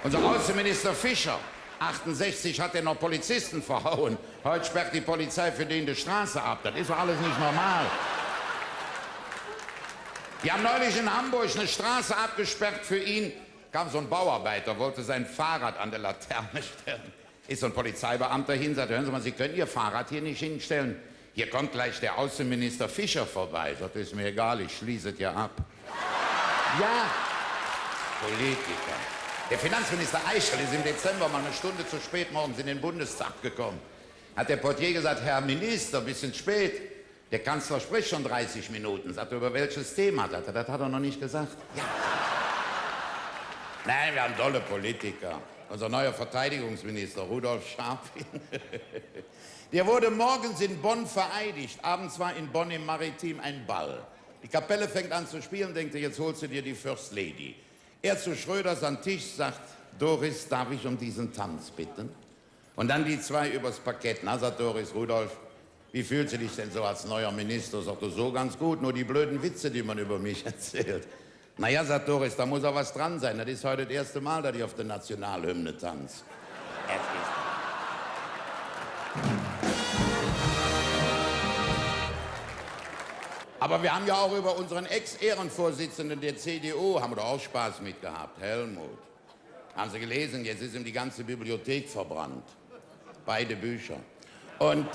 Unser Außenminister Fischer, 68, hat er noch Polizisten verhauen. Heute sperrt die Polizei für den die Straße ab. Das ist doch alles nicht normal. Die haben neulich in Hamburg eine Straße abgesperrt für ihn. Kam so ein Bauarbeiter, wollte sein Fahrrad an der Laterne stellen. Ist so ein Polizeibeamter hin, sagt, hören Sie mal, Sie können Ihr Fahrrad hier nicht hinstellen. Hier kommt gleich der Außenminister Fischer vorbei. Sagt, ist mir egal, ich schließe es ja ab. Ja, Politiker. Der Finanzminister Eichel ist im Dezember mal eine Stunde zu spät morgens in den Bundestag gekommen. Hat der Portier gesagt, Herr Minister, bisschen spät. Der Kanzler spricht schon 30 Minuten. Sagt er, über welches Thema? Sagt er, das hat er noch nicht gesagt. Ja. Nein, wir haben tolle Politiker. Unser neuer Verteidigungsminister, Rudolf Scharping. Der wurde morgens in Bonn vereidigt. Abends war in Bonn im Maritim ein Ball. Die Kapelle fängt an zu spielen, denkt er, jetzt holst du dir die First Lady. Er zu Schröders am Tisch sagt, Doris, darf ich um diesen Tanz bitten? Und dann die zwei übers Parkett. Na, sagt Doris, Rudolf, wie fühlst du dich denn so als neuer Minister? Sagt er, so ganz gut, nur die blöden Witze, die man über mich erzählt. Naja, sagt Doris, da muss auch was dran sein. Das ist heute das erste Mal, dass ich auf der Nationalhymne tanze. Aber wir haben ja auch über unseren Ex-Ehrenvorsitzenden der CDU, haben wir doch auch Spaß mit gehabt, Helmut. Haben Sie gelesen, jetzt ist ihm die ganze Bibliothek verbrannt. Beide Bücher. Und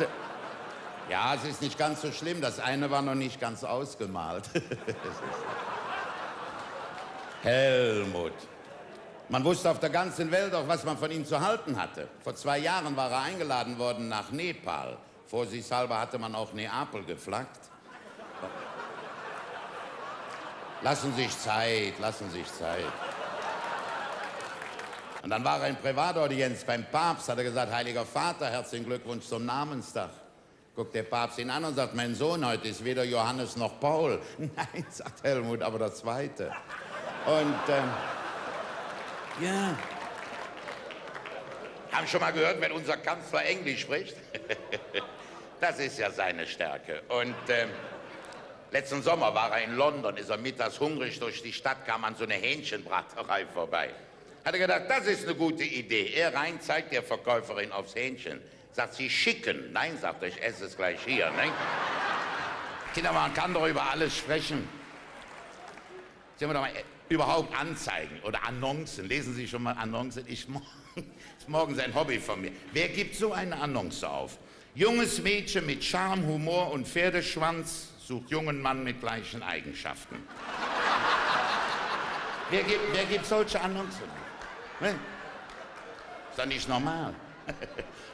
ja, es ist nicht ganz so schlimm, das eine war noch nicht ganz ausgemalt. Helmut. Man wusste auf der ganzen Welt auch, was man von ihm zu halten hatte. Vor 2 Jahren war er eingeladen worden nach Nepal. Vorsichtshalber hatte man auch Neapel geflaggt. Lassen Sie sich Zeit, lassen Sie sich Zeit. Und dann war er in Privataudienz beim Papst, hat er gesagt, Heiliger Vater, herzlichen Glückwunsch zum Namenstag. Guckt der Papst ihn an und sagt, mein Sohn, heute ist weder Johannes noch Paul. Nein, sagt Helmut, aber der Zweite. Und, ja. Haben schon mal gehört, wenn unser Kanzler Englisch spricht? Das ist ja seine Stärke. Und letzten Sommer war er in London, ist er mittags hungrig durch die Stadt, kam an so eine Hähnchenbraterei vorbei. Hat er gedacht, das ist eine gute Idee. Er rein, zeigt der Verkäuferin aufs Hähnchen. Sagt sie, Chicken. Nein, sagt er, ich esse es gleich hier. Nein? Kinder, man kann doch über alles sprechen. Sehen wir doch mal, überhaupt Anzeigen oder Annoncen. Lesen Sie schon mal Annoncen? Ist morgens ein Hobby von mir. Wer gibt so eine Annonce auf? Junges Mädchen mit Charme, Humor und Pferdeschwanz sucht jungen Mann mit gleichen Eigenschaften. Wer gibt solche Annoncen? Ne? Ist doch nicht normal.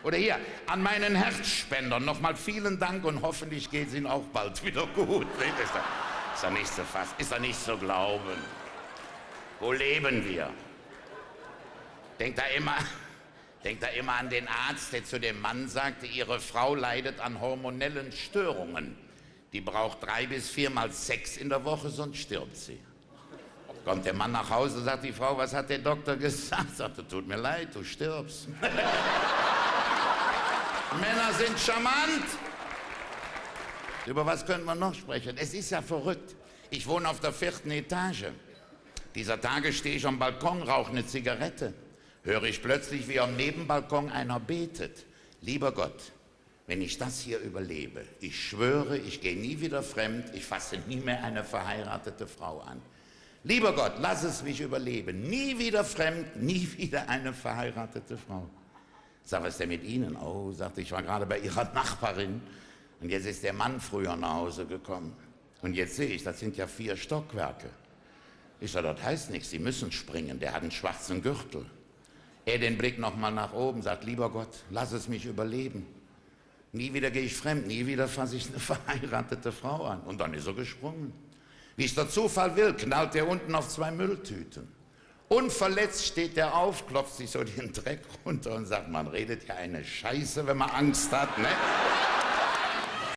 Oder hier, an meinen Herzspender nochmal vielen Dank und hoffentlich geht es Ihnen auch bald wieder gut. Ist doch nicht zu fassen, ist doch nicht zu glauben. Wo leben wir? Denkt da immer an den Arzt, der zu dem Mann sagte, Ihre Frau leidet an hormonellen Störungen. Die braucht 3 bis 4 Mal Sex in der Woche, sonst stirbt sie. Kommt der Mann nach Hause, sagt die Frau, was hat der Doktor gesagt? Sagt er, tut mir leid, du stirbst. Männer sind charmant. Über was können wir noch sprechen? Es ist ja verrückt. Ich wohne auf der 4. Etage. Dieser Tage stehe ich am Balkon, rauche eine Zigarette. Höre ich plötzlich, wie am Nebenbalkon einer betet. Lieber Gott, wenn ich das hier überlebe, ich schwöre, ich gehe nie wieder fremd, ich fasse nie mehr eine verheiratete Frau an. Lieber Gott, lass es mich überleben. Nie wieder fremd, nie wieder eine verheiratete Frau. Sag, was ist denn mit Ihnen? Oh, sagte ich, war gerade bei Ihrer Nachbarin. Und jetzt ist der Mann früher nach Hause gekommen. Und jetzt sehe ich, das sind ja 4 Stockwerke. Ich sage, das heißt nichts, Sie müssen springen, der hat einen schwarzen Gürtel. Er den Blick nochmal nach oben, sagt, lieber Gott, lass es mich überleben. Nie wieder gehe ich fremd, nie wieder fasse ich eine verheiratete Frau an. Und dann ist er gesprungen. Wie es der Zufall will, knallt er unten auf 2 Mülltüten. Unverletzt steht er auf, klopft sich so den Dreck runter und sagt, man redet ja eine Scheiße, wenn man Angst hat, ne?